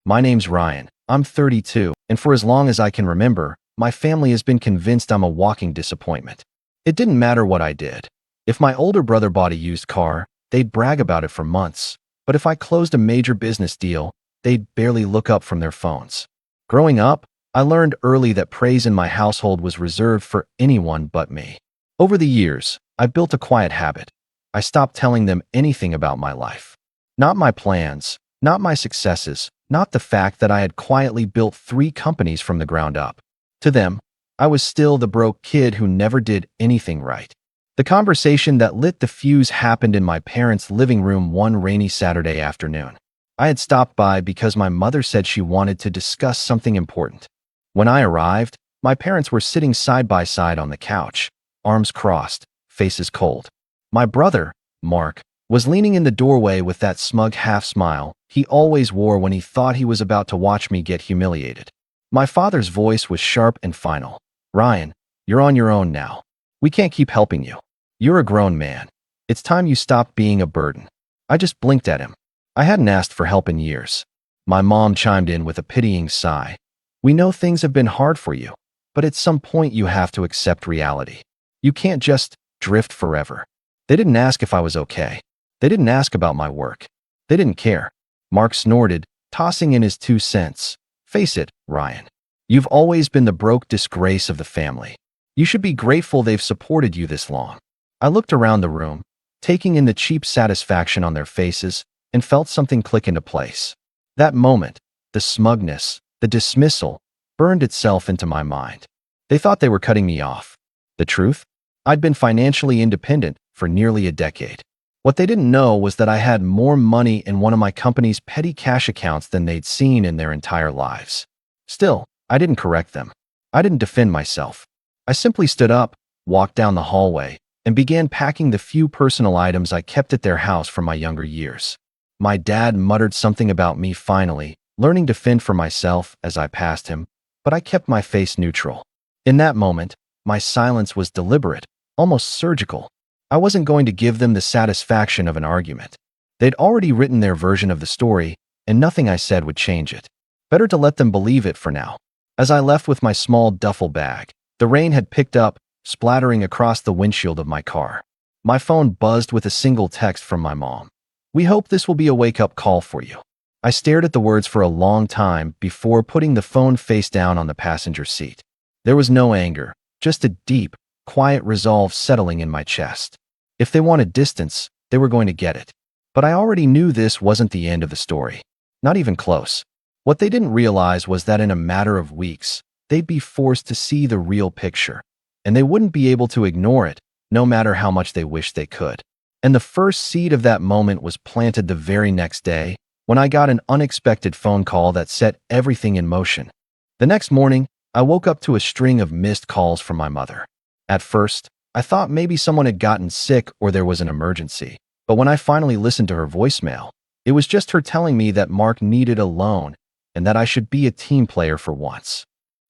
My name's Ryan. I'm 32, and for as long as I can remember, my family has been convinced I'm a walking disappointment. It didn't matter what I did. If my older brother bought a used car, they'd brag about it for months. But if I closed a major business deal, they'd barely look up from their phones. Growing up, I learned early that praise in my household was reserved for anyone but me. Over the years, I built a quiet habit. I stopped telling them anything about my life. Not my plans, not my successes, not the fact that I had quietly built 3 companies from the ground up. To them, I was still the broke kid who never did anything right. The conversation that lit the fuse happened in my parents' living room one rainy Saturday afternoon. I had stopped by because my mother said she wanted to discuss something important. When I arrived, my parents were sitting side by side on the couch, arms crossed, faces cold. My brother, Mark, was leaning in the doorway with that smug half-smile he always wore when he thought he was about to watch me get humiliated. My father's voice was sharp and final. "Ryan, you're on your own now. We can't keep helping you. You're a grown man. It's time you stopped being a burden." I just blinked at him. I hadn't asked for help in years. My mom chimed in with a pitying sigh. "We know things have been hard for you, but at some point you have to accept reality. You can't just drift forever." They didn't ask if I was okay. They didn't ask about my work. They didn't care. Mark snorted, tossing in his 2 cents. "Face it, Ryan. You've always been the broke disgrace of the family. You should be grateful they've supported you this long." I looked around the room, taking in the cheap satisfaction on their faces, and felt something click into place. That moment, the smugness, the dismissal, burned itself into my mind. They thought they were cutting me off. The truth? I'd been financially independent for nearly a decade. What they didn't know was that I had more money in one of my company's petty cash accounts than they'd seen in their entire lives. Still, I didn't correct them. I didn't defend myself. I simply stood up, walked down the hallway, and began packing the few personal items I kept at their house from my younger years. My dad muttered something about me finally learning to fend for myself as I passed him, but I kept my face neutral. In that moment, my silence was deliberate, almost surgical. I wasn't going to give them the satisfaction of an argument. They'd already written their version of the story, and nothing I said would change it. Better to let them believe it for now. As I left with my small duffel bag, the rain had picked up, splattering across the windshield of my car. My phone buzzed with a single text from my mom. "We hope this will be a wake-up call for you." I stared at the words for a long time before putting the phone face down on the passenger seat. There was no anger, just a deep, quiet resolve settling in my chest. If they wanted distance, they were going to get it. But I already knew this wasn't the end of the story. Not even close. What they didn't realize was that in a matter of weeks, they'd be forced to see the real picture, and they wouldn't be able to ignore it, no matter how much they wished they could. And the first seed of that moment was planted the very next day, when I got an unexpected phone call that set everything in motion. The next morning, I woke up to a string of missed calls from my mother. At first, I thought maybe someone had gotten sick or there was an emergency, but when I finally listened to her voicemail, it was just her telling me that Mark needed a loan and that I should be a team player for once.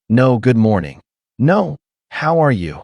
No good morning. No, how are you?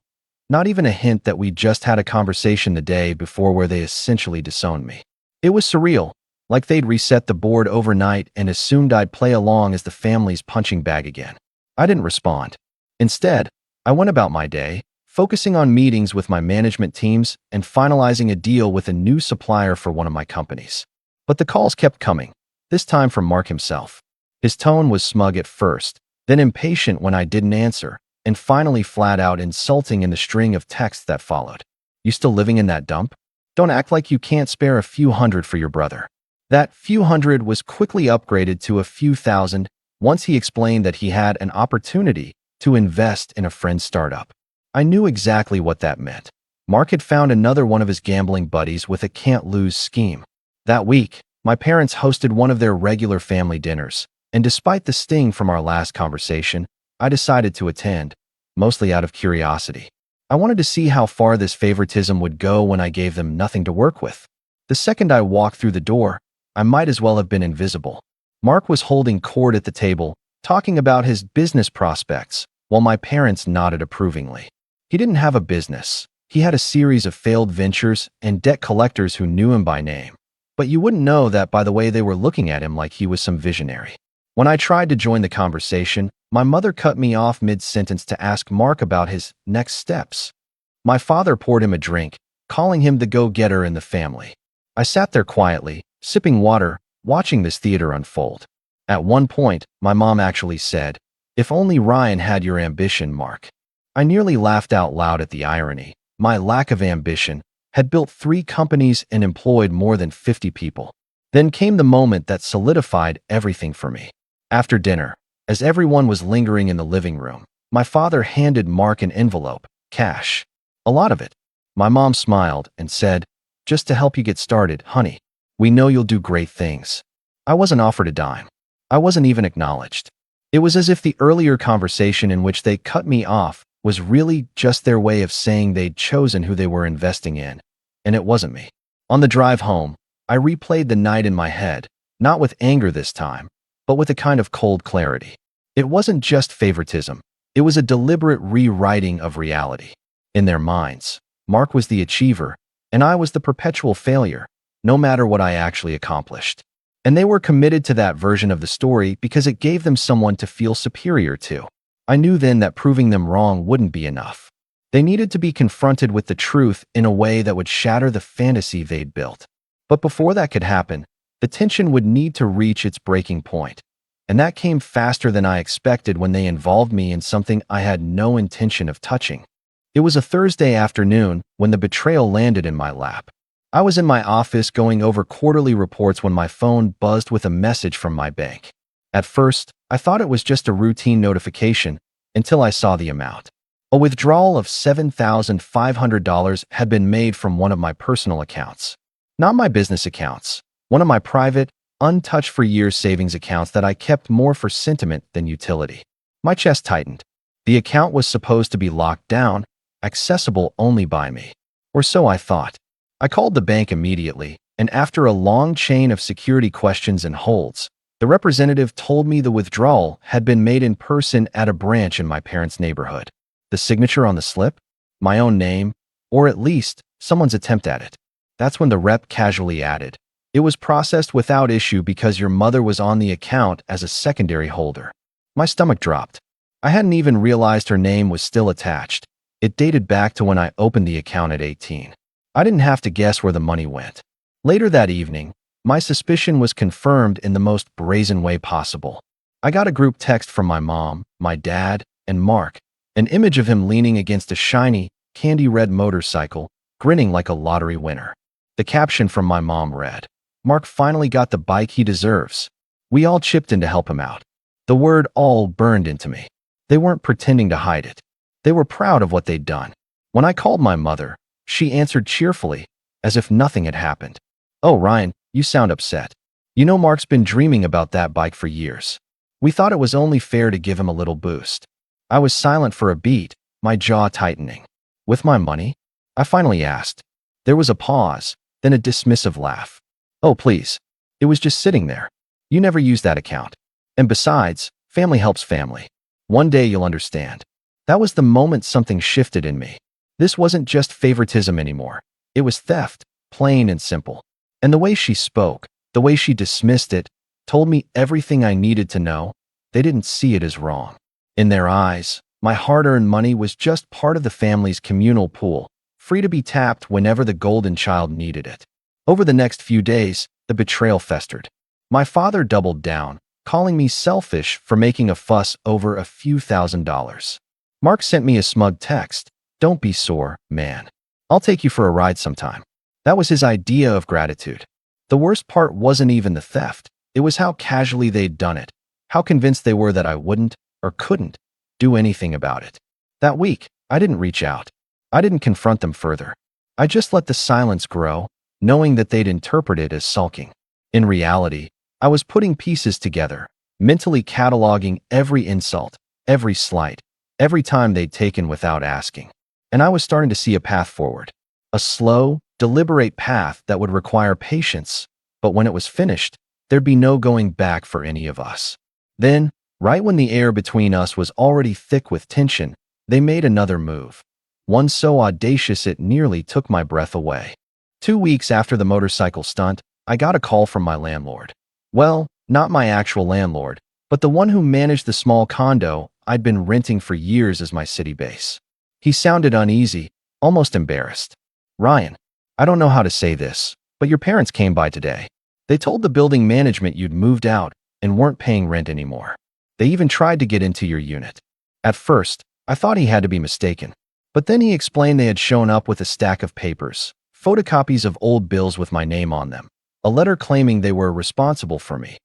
Not even a hint that we just had a conversation the day before where they essentially disowned me. It was surreal, like they'd reset the board overnight and assumed I'd play along as the family's punching bag again. I didn't respond. Instead, I went about my day, focusing on meetings with my management teams and finalizing a deal with a new supplier for one of my companies. But the calls kept coming, this time from Mark himself. His tone was smug at first, then impatient when I didn't answer, and finally flat out insulting in the string of texts that followed. "You still living in that dump? Don't act like you can't spare a few hundred for your brother." That few hundred was quickly upgraded to a few thousand once he explained that he had an opportunity to invest in a friend's startup. I knew exactly what that meant. Mark had found another one of his gambling buddies with a can't-lose scheme. That week, my parents hosted one of their regular family dinners, and despite the sting from our last conversation, I decided to attend, mostly out of curiosity. I wanted to see how far this favoritism would go when I gave them nothing to work with. The second I walked through the door, I might as well have been invisible. Mark was holding court at the table, talking about his business prospects, while my parents nodded approvingly. He didn't have a business. He had a series of failed ventures and debt collectors who knew him by name. But you wouldn't know that by the way they were looking at him like he was some visionary. When I tried to join the conversation, my mother cut me off mid-sentence to ask Mark about his next steps. My father poured him a drink, calling him the go-getter in the family. I sat there quietly, sipping water, watching this theater unfold. At one point, my mom actually said, "If only Ryan had your ambition, Mark." I nearly laughed out loud at the irony. My lack of ambition had built 3 companies and employed more than 50 people. Then came the moment that solidified everything for me. After dinner, as everyone was lingering in the living room, my father handed Mark an envelope, cash. A lot of it. My mom smiled and said, "Just to help you get started, honey. We know you'll do great things." I wasn't offered a dime. I wasn't even acknowledged. It was as if the earlier conversation in which they cut me off was really just their way of saying they'd chosen who they were investing in, and it wasn't me. On the drive home, I replayed the night in my head, not with anger this time, but with a kind of cold clarity. It wasn't just favoritism. It was a deliberate rewriting of reality. In their minds, Mark was the achiever, and I was the perpetual failure, no matter what I actually accomplished. And they were committed to that version of the story because it gave them someone to feel superior to. I knew then that proving them wrong wouldn't be enough. They needed to be confronted with the truth in a way that would shatter the fantasy they'd built. But before that could happen, the tension would need to reach its breaking point. And that came faster than I expected when they involved me in something I had no intention of touching. It was a Thursday afternoon when the betrayal landed in my lap. I was in my office going over quarterly reports when my phone buzzed with a message from my bank. At first, I thought it was just a routine notification until I saw the amount. A withdrawal of $7,500 had been made from one of my personal accounts. Not my business accounts, one of my private, untouched for years savings accounts that I kept more for sentiment than utility. My chest tightened. The account was supposed to be locked down, accessible only by me. Or so I thought. I called the bank immediately, and after a long chain of security questions and holds, the representative told me the withdrawal had been made in person at a branch in my parents' neighborhood. The signature on the slip? My own name, or at least someone's attempt at it. That's when the rep casually added, "It was processed without issue because your mother was on the account as a secondary holder." My stomach dropped. I hadn't even realized her name was still attached. It dated back to when I opened the account at 18. I didn't have to guess where the money went. Later that evening, my suspicion was confirmed in the most brazen way possible. I got a group text from my mom, my dad, and Mark, an image of him leaning against a shiny, candy-red motorcycle, grinning like a lottery winner. The caption from my mom read, "Mark finally got the bike he deserves." We all chipped in to help him out. The word "all" burned into me. They weren't pretending to hide it. They were proud of what they'd done. When I called my mother, she answered cheerfully, as if nothing had happened. "Oh, Ryan, you sound upset. You know Mark's been dreaming about that bike for years. We thought it was only fair to give him a little boost." I was silent for a beat, my jaw tightening. "With my money?" I finally asked. There was a pause, then a dismissive laugh. "Oh, please. It was just sitting there. You never used that account. And besides, family helps family. One day you'll understand." That was the moment something shifted in me. This wasn't just favoritism anymore. It was theft, plain and simple. And the way she spoke, the way she dismissed it, told me everything I needed to know. They didn't see it as wrong. In their eyes, my hard-earned money was just part of the family's communal pool, free to be tapped whenever the golden child needed it. Over the next few days, the betrayal festered. My father doubled down, calling me selfish for making a fuss over a few $1,000s. Mark sent me a smug text, "Don't be sore, man. I'll take you for a ride sometime." That was his idea of gratitude. The worst part wasn't even the theft. It was how casually they'd done it, how convinced they were that I wouldn't, or couldn't, do anything about it. That week, I didn't reach out. I didn't confront them further. I just let the silence grow, knowing that they'd interpret it as sulking. In reality, I was putting pieces together, mentally cataloging every insult, every slight, every time they'd taken without asking. And I was starting to see a path forward. A slow, deliberate path that would require patience, but when it was finished, there'd be no going back for any of us. Then, right when the air between us was already thick with tension, they made another move. One so audacious it nearly took my breath away. 2 weeks after the motorcycle stunt, I got a call from my landlord. Well, not my actual landlord, but the one who managed the small condo I'd been renting for years as my city base. He sounded uneasy, almost embarrassed. "Ryan, I don't know how to say this, but your parents came by today. They told the building management you'd moved out and weren't paying rent anymore. They even tried to get into your unit." At first, I thought he had to be mistaken, but then he explained they had shown up with a stack of papers, photocopies of old bills with my name on them, a letter claiming they were responsible for me,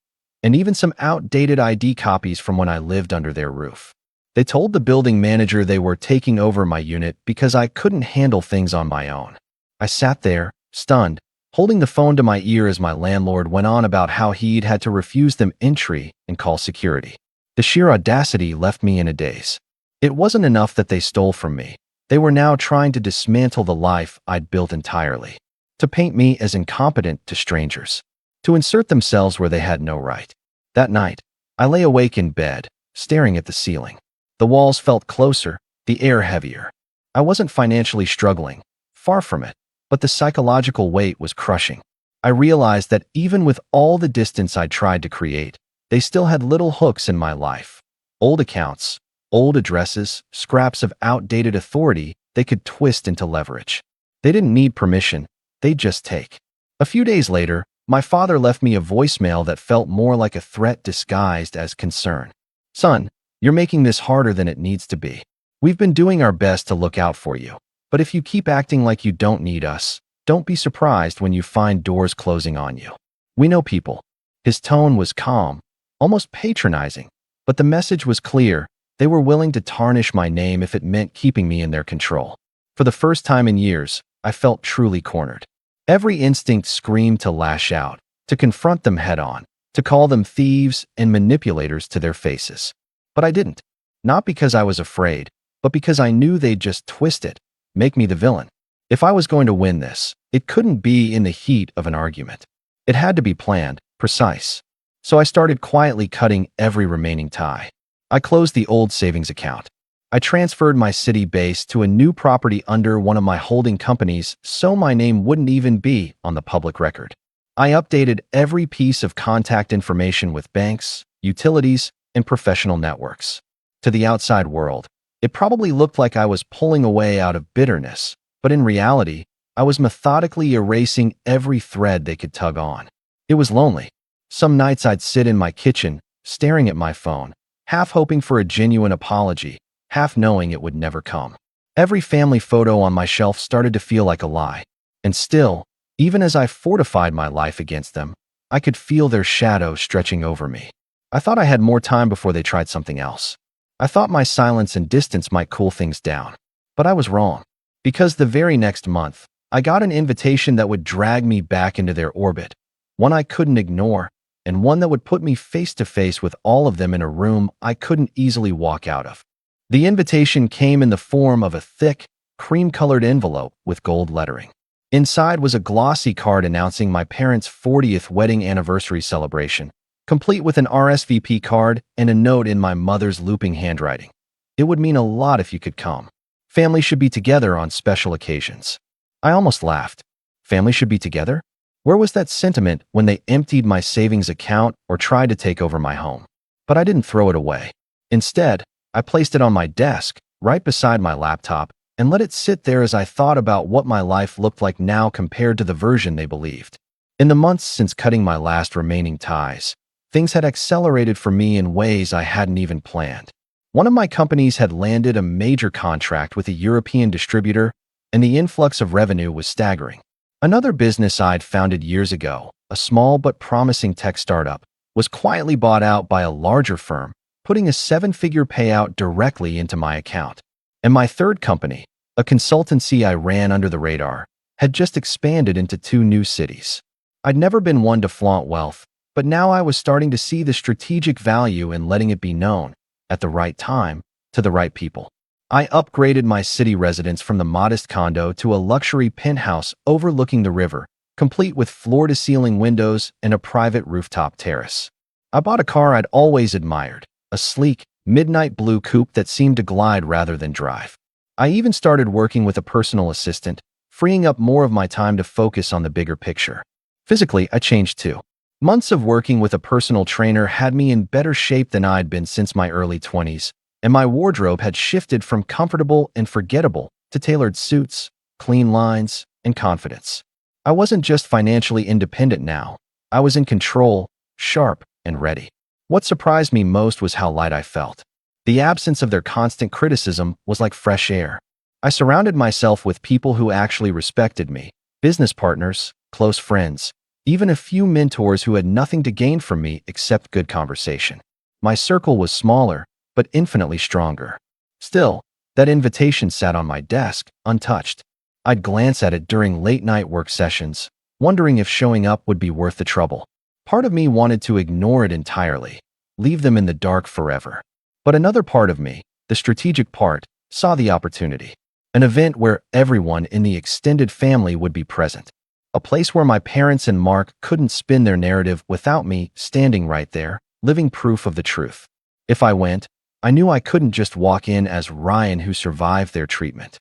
and even some outdated ID copies from when I lived under their roof. They told the building manager they were taking over my unit because I couldn't handle things on my own. I sat there, stunned, holding the phone to my ear as my landlord went on about how he'd had to refuse them entry and call security. The sheer audacity left me in a daze. It wasn't enough that they stole from me. They were now trying to dismantle the life I'd built entirely, to paint me as incompetent to strangers, to insert themselves where they had no right. That night, I lay awake in bed, staring at the ceiling. The walls felt closer, the air heavier. I wasn't financially struggling, far from it, but the psychological weight was crushing. I realized that even with all the distance I tried to create, they still had little hooks in my life. Old accounts, old addresses, scraps of outdated authority they could twist into leverage. They didn't need permission, they'd just take. A few days later, my father left me a voicemail that felt more like a threat disguised as concern. "Son, you're making this harder than it needs to be. We've been doing our best to look out for you, but if you keep acting like you don't need us, don't be surprised when you find doors closing on you. We know people." His tone was calm, almost patronizing, but the message was clear. They were willing to tarnish my name if it meant keeping me in their control. For the first time in years, I felt truly cornered. Every instinct screamed to lash out, to confront them head-on, to call them thieves and manipulators to their faces. But I didn't. Not because I was afraid, but because I knew they'd just twist it, make me the villain. If I was going to win this, it couldn't be in the heat of an argument. It had to be planned, precise. So I started quietly cutting every remaining tie. I closed the old savings account. I transferred my city base to a new property under one of my holding companies so my name wouldn't even be on the public record. I updated every piece of contact information with banks, utilities, and professional networks. To the outside world, it probably looked like I was pulling away out of bitterness, but in reality, I was methodically erasing every thread they could tug on. It was lonely. Some nights I'd sit in my kitchen, staring at my phone, half hoping for a genuine apology, half knowing it would never come. Every family photo on my shelf started to feel like a lie. And still, even as I fortified my life against them, I could feel their shadow stretching over me. I thought I had more time before they tried something else. I thought my silence and distance might cool things down. But I was wrong. Because the very next month, I got an invitation that would drag me back into their orbit, one I couldn't ignore, and one that would put me face to face with all of them in a room I couldn't easily walk out of. The invitation came in the form of a thick, cream-colored envelope with gold lettering. Inside was a glossy card announcing my parents' 40th wedding anniversary celebration, complete with an RSVP card and a note in my mother's looping handwriting. "It would mean a lot if you could come. Family should be together on special occasions." I almost laughed. Family should be together? Where was that sentiment when they emptied my savings account or tried to take over my home? But I didn't throw it away. Instead, I placed it on my desk, right beside my laptop, and let it sit there as I thought about what my life looked like now compared to the version they believed. In the months since cutting my last remaining ties, things had accelerated for me in ways I hadn't even planned. One of my companies had landed a major contract with a European distributor, and the influx of revenue was staggering. Another business I'd founded years ago, a small but promising tech startup, was quietly bought out by a larger firm, putting a seven-figure payout directly into my account. And my third company, a consultancy I ran under the radar, had just expanded into 2 new cities. I'd never been one to flaunt wealth, but now I was starting to see the strategic value in letting it be known, at the right time, to the right people. I upgraded my city residence from the modest condo to a luxury penthouse overlooking the river, complete with floor-to-ceiling windows and a private rooftop terrace. I bought a car I'd always admired, a sleek, midnight blue coupe that seemed to glide rather than drive. I even started working with a personal assistant, freeing up more of my time to focus on the bigger picture. Physically, I changed too. Months of working with a personal trainer had me in better shape than I'd been since my early 20s, and my wardrobe had shifted from comfortable and forgettable to tailored suits, clean lines, and confidence. I wasn't just financially independent now. I was in control, sharp, and ready. What surprised me most was how light I felt. The absence of their constant criticism was like fresh air. I surrounded myself with people who actually respected me, business partners, close friends, even a few mentors who had nothing to gain from me except good conversation. My circle was smaller, but infinitely stronger. Still, that invitation sat on my desk, untouched. I'd glance at it during late-night work sessions, wondering if showing up would be worth the trouble. Part of me wanted to ignore it entirely, leave them in the dark forever. But another part of me, the strategic part, saw the opportunity. An event where everyone in the extended family would be present. A place where my parents and Mark couldn't spin their narrative without me standing right there, living proof of the truth. If I went, I knew I couldn't just walk in as Ryan who survived their treatment.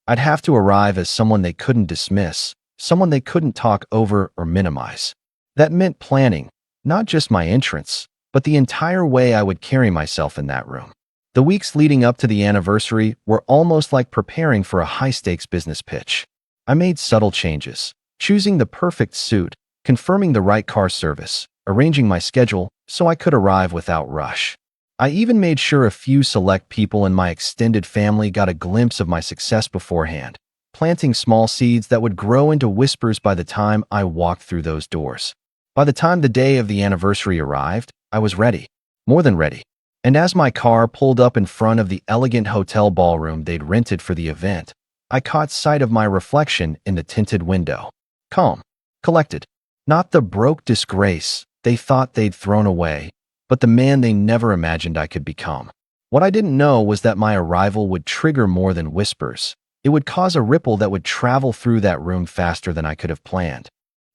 I'd have to arrive as someone they couldn't dismiss, someone they couldn't talk over or minimize. That meant planning, not just my entrance, but the entire way I would carry myself in that room. The weeks leading up to the anniversary were almost like preparing for a high-stakes business pitch. I made subtle changes, choosing the perfect suit, confirming the right car service, arranging my schedule so I could arrive without rush. I even made sure a few select people in my extended family got a glimpse of my success beforehand, planting small seeds that would grow into whispers by the time I walked through those doors. By the time the day of the anniversary arrived, I was ready, more than ready. And as my car pulled up in front of the elegant hotel ballroom they'd rented for the event, I caught sight of my reflection in the tinted window. Calm, collected, not the broke disgrace they thought they'd thrown away, but the man they never imagined I could become. What I didn't know was that my arrival would trigger more than whispers. It would cause a ripple that would travel through that room faster than I could have planned.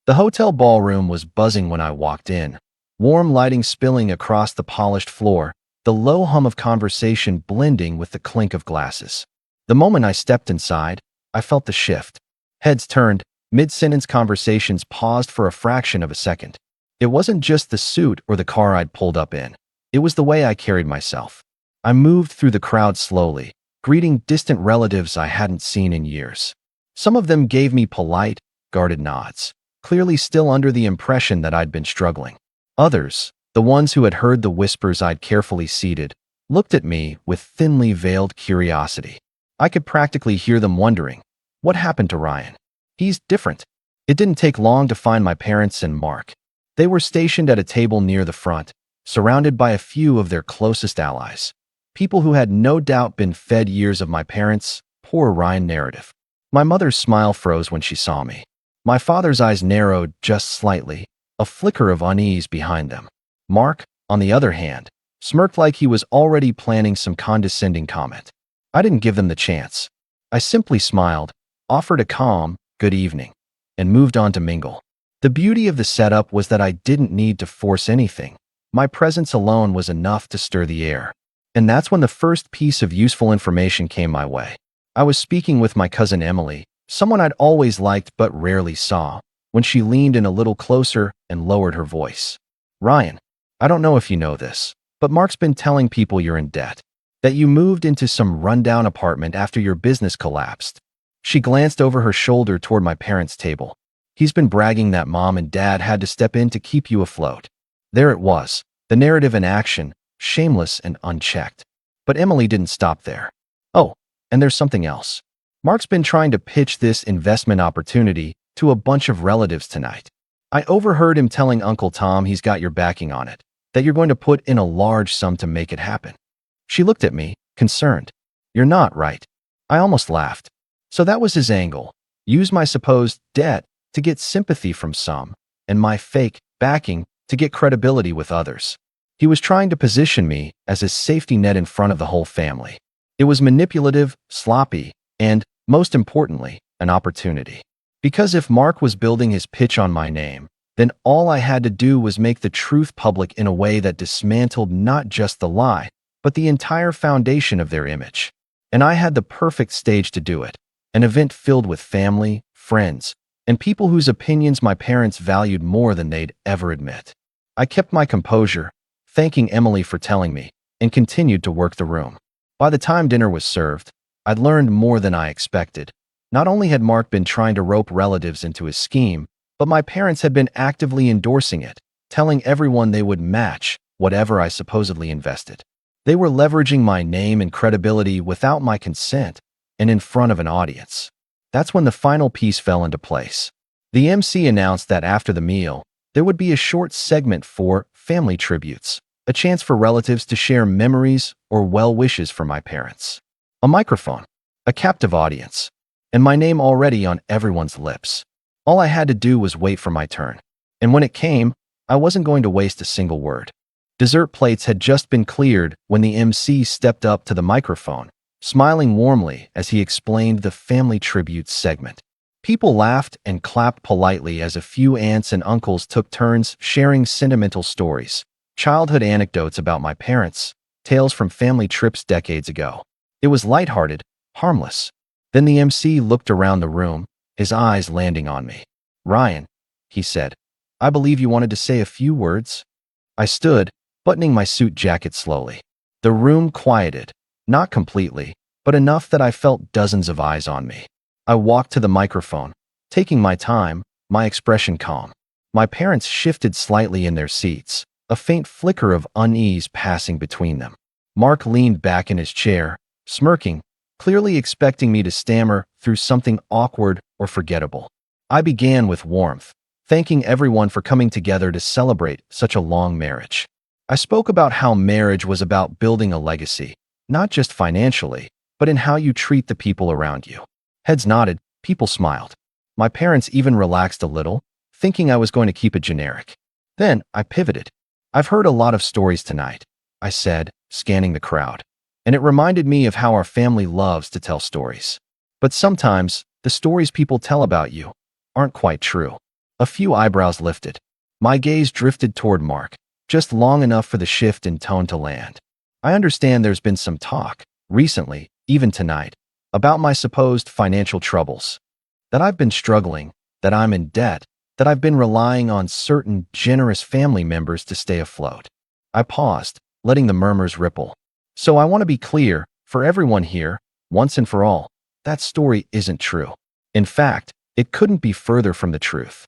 The hotel ballroom was buzzing when I walked in, warm lighting spilling across the polished floor, the low hum of conversation blending with the clink of glasses. The moment I stepped inside, I felt the shift. Heads turned, mid-sentence conversations paused for a fraction of a second. It wasn't just the suit or the car I'd pulled up in. It was the way I carried myself. I moved through the crowd slowly, greeting distant relatives I hadn't seen in years. Some of them gave me polite, guarded nods, clearly still under the impression that I'd been struggling. Others, the ones who had heard the whispers I'd carefully seeded, looked at me with thinly veiled curiosity. I could practically hear them wondering, what happened to Ryan? He's different. It didn't take long to find my parents and Mark. They were stationed at a table near the front, surrounded by a few of their closest allies, people who had no doubt been fed years of my parents' poor Ryan narrative. My mother's smile froze when she saw me. My father's eyes narrowed just slightly, a flicker of unease behind them. Mark, on the other hand, smirked like he was already planning some condescending comment. I didn't give them the chance. I simply smiled, offered a calm, good evening, and moved on to mingle. The beauty of the setup was that I didn't need to force anything. My presence alone was enough to stir the air. And that's when the first piece of useful information came my way. I was speaking with my cousin Emily, someone I'd always liked but rarely saw, when she leaned in a little closer and lowered her voice. Ryan, I don't know if you know this, but Mark's been telling people you're in debt, that you moved into some rundown apartment after your business collapsed. She glanced over her shoulder toward my parents' table. He's been bragging that Mom and Dad had to step in to keep you afloat. There it was, the narrative in action, shameless and unchecked. But Emily didn't stop there. Oh, and there's something else. Mark's been trying to pitch this investment opportunity to a bunch of relatives tonight. I overheard him telling Uncle Tom he's got your backing on it, that you're going to put in a large sum to make it happen. She looked at me, concerned. You're not, right? I almost laughed. So that was his angle. Use my supposed debt to get sympathy from some, and my fake backing to get credibility with others. He was trying to position me as a safety net in front of the whole family. It was manipulative, sloppy, and, most importantly, an opportunity. Because if Mark was building his pitch on my name, then all I had to do was make the truth public in a way that dismantled not just the lie, but the entire foundation of their image. And I had the perfect stage to do it, an event filled with family, friends, and people whose opinions my parents valued more than they'd ever admit. I kept my composure, thanking Emily for telling me, and continued to work the room. By the time dinner was served, I'd learned more than I expected. Not only had Mark been trying to rope relatives into his scheme, but my parents had been actively endorsing it, telling everyone they would match whatever I supposedly invested. They were leveraging my name and credibility without my consent and in front of an audience. That's when the final piece fell into place. The MC announced that after the meal, there would be a short segment for family tributes, a chance for relatives to share memories or well wishes for my parents. A microphone, a captive audience, and my name already on everyone's lips. All I had to do was wait for my turn. And when it came, I wasn't going to waste a single word. Dessert plates had just been cleared when the MC stepped up to the microphone, smiling warmly as he explained the family tributes segment. People laughed and clapped politely as a few aunts and uncles took turns sharing sentimental stories, childhood anecdotes about my parents, tales from family trips decades ago. It was lighthearted, harmless. Then the MC looked around the room, his eyes landing on me. "Ryan," he said, "I believe you wanted to say a few words." I stood, buttoning my suit jacket slowly. The room quieted, not completely, but enough that I felt dozens of eyes on me. I walked to the microphone, taking my time, my expression calm. My parents shifted slightly in their seats, a faint flicker of unease passing between them. Mark leaned back in his chair, smirking, clearly expecting me to stammer through something awkward or forgettable. I began with warmth, thanking everyone for coming together to celebrate such a long marriage. I spoke about how marriage was about building a legacy, not just financially, but in how you treat the people around you. Heads nodded, people smiled. My parents even relaxed a little, thinking I was going to keep it generic. Then I pivoted. "I've heard a lot of stories tonight," I said, scanning the crowd. "And it reminded me of how our family loves to tell stories. But sometimes, the stories people tell about you aren't quite true." A few eyebrows lifted. My gaze drifted toward Mark, just long enough for the shift in tone to land. "I understand there's been some talk, recently, even tonight, about my supposed financial troubles. That I've been struggling, that I'm in debt, that I've been relying on certain generous family members to stay afloat." I paused, letting the murmurs ripple. "So I want to be clear, for everyone here, once and for all, that story isn't true. In fact, it couldn't be further from the truth."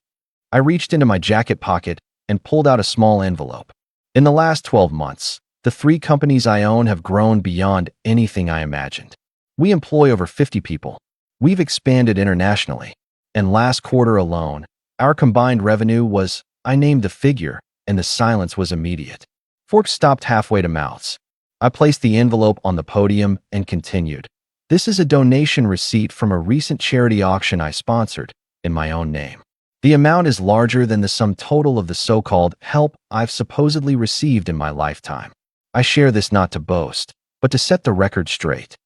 I reached into my jacket pocket and pulled out a small envelope. "In the last 12 months, the 3 companies I own have grown beyond anything I imagined. We employ over 50 people. We've expanded internationally. And last quarter alone, our combined revenue was," I named the figure, and the silence was immediate. Forks stopped halfway to mouths. I placed the envelope on the podium and continued. "This is a donation receipt from a recent charity auction I sponsored, in my own name. The amount is larger than the sum total of the so-called help I've supposedly received in my lifetime. I share this not to boast, but to set the record straight."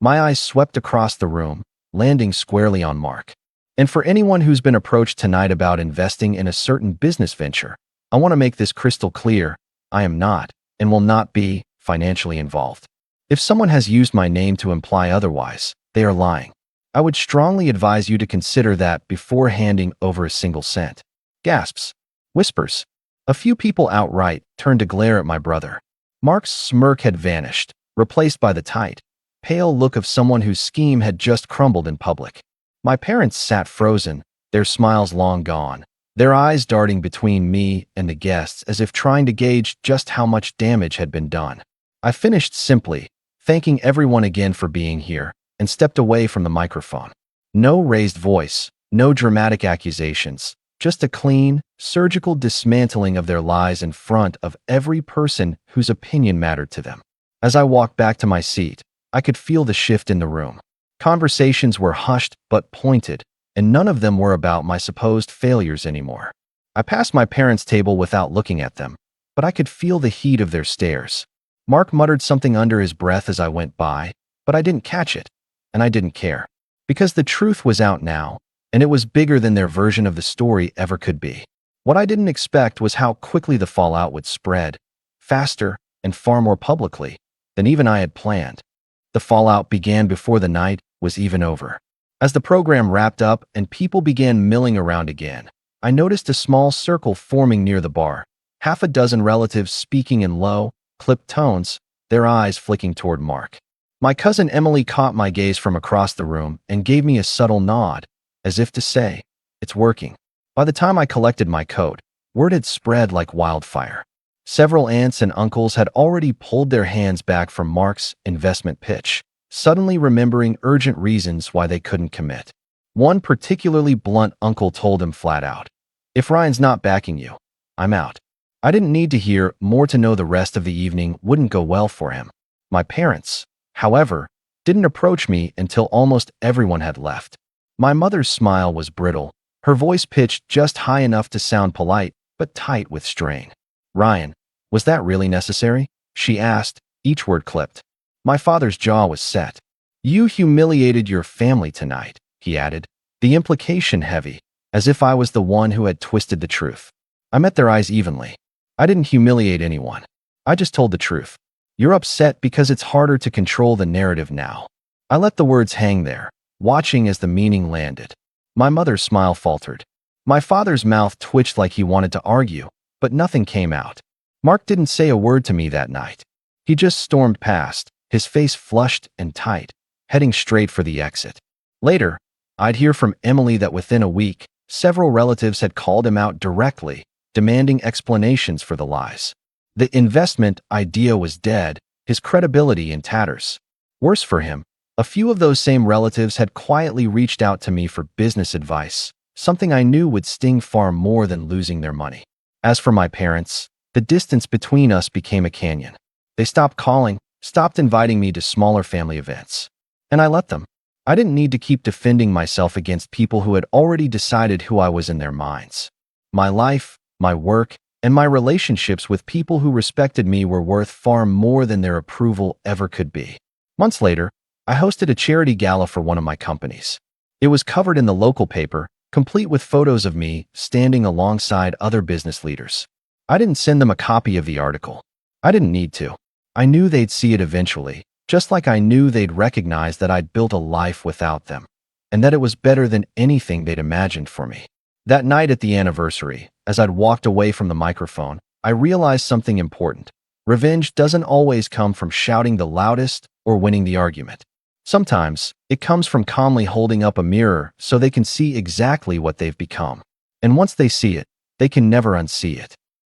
My eyes swept across the room, landing squarely on Mark. "And for anyone who's been approached tonight about investing in a certain business venture, I want to make this crystal clear. I am not, and will not be, financially involved. If someone has used my name to imply otherwise, they are lying. I would strongly advise you to consider that before handing over a single cent." Gasps. Whispers. A few people outright turned to glare at my brother. Mark's smirk had vanished, replaced by the tight, pale look of someone whose scheme had just crumbled in public. My parents sat frozen, their smiles long gone, their eyes darting between me and the guests as if trying to gauge just how much damage had been done. I finished simply, thanking everyone again for being here, and stepped away from the microphone. No raised voice, no dramatic accusations, just a clean, surgical dismantling of their lies in front of every person whose opinion mattered to them. As I walked back to my seat, I could feel the shift in the room. Conversations were hushed but pointed, and none of them were about my supposed failures anymore. I passed my parents' table without looking at them, but I could feel the heat of their stares. Mark muttered something under his breath as I went by, but I didn't catch it, and I didn't care. Because the truth was out now, and it was bigger than their version of the story ever could be. What I didn't expect was how quickly the fallout would spread, faster and far more publicly than even I had planned. The fallout began before the night was even over. As the program wrapped up and people began milling around again, I noticed a small circle forming near the bar, half a dozen relatives speaking in low, clipped tones, their eyes flicking toward Mark. My cousin Emily caught my gaze from across the room and gave me a subtle nod, as if to say, "It's working." By the time I collected my coat, word had spread like wildfire. Several aunts and uncles had already pulled their hands back from Mark's investment pitch, suddenly remembering urgent reasons why they couldn't commit. One particularly blunt uncle told him flat out, "If Ryan's not backing you, I'm out." I didn't need to hear more to know the rest of the evening wouldn't go well for him. My parents, however, didn't approach me until almost everyone had left. My mother's smile was brittle, her voice pitched just high enough to sound polite, but tight with strain. "Ryan, was that really necessary?" she asked, each word clipped. My father's jaw was set. "You humiliated your family tonight," he added, the implication heavy, as if I was the one who had twisted the truth. I met their eyes evenly. I didn't humiliate anyone. I just told the truth. "You're upset because it's harder to control the narrative now." I let the words hang there, watching as the meaning landed. My mother's smile faltered. My father's mouth twitched like he wanted to argue, but nothing came out. Mark didn't say a word to me that night. He just stormed past, his face flushed and tight, heading straight for the exit. Later, I'd hear from Emily that within a week, several relatives had called him out directly, demanding explanations for the lies. The investment idea was dead, his credibility in tatters. Worse for him, a few of those same relatives had quietly reached out to me for business advice, something I knew would sting far more than losing their money. As for my parents, the distance between us became a canyon. They stopped calling, stopped inviting me to smaller family events. And I let them. I didn't need to keep defending myself against people who had already decided who I was in their minds. My life, my work, and my relationships with people who respected me were worth far more than their approval ever could be. Months later, I hosted a charity gala for one of my companies. It was covered in the local paper, complete with photos of me standing alongside other business leaders. I didn't send them a copy of the article. I didn't need to. I knew they'd see it eventually, just like I knew they'd recognize that I'd built a life without them, and that it was better than anything they'd imagined for me. That night at the anniversary, as I'd walked away from the microphone, I realized something important. Revenge doesn't always come from shouting the loudest or winning the argument. Sometimes, it comes from calmly holding up a mirror so they can see exactly what they've become. And once they see it, they can never unsee it.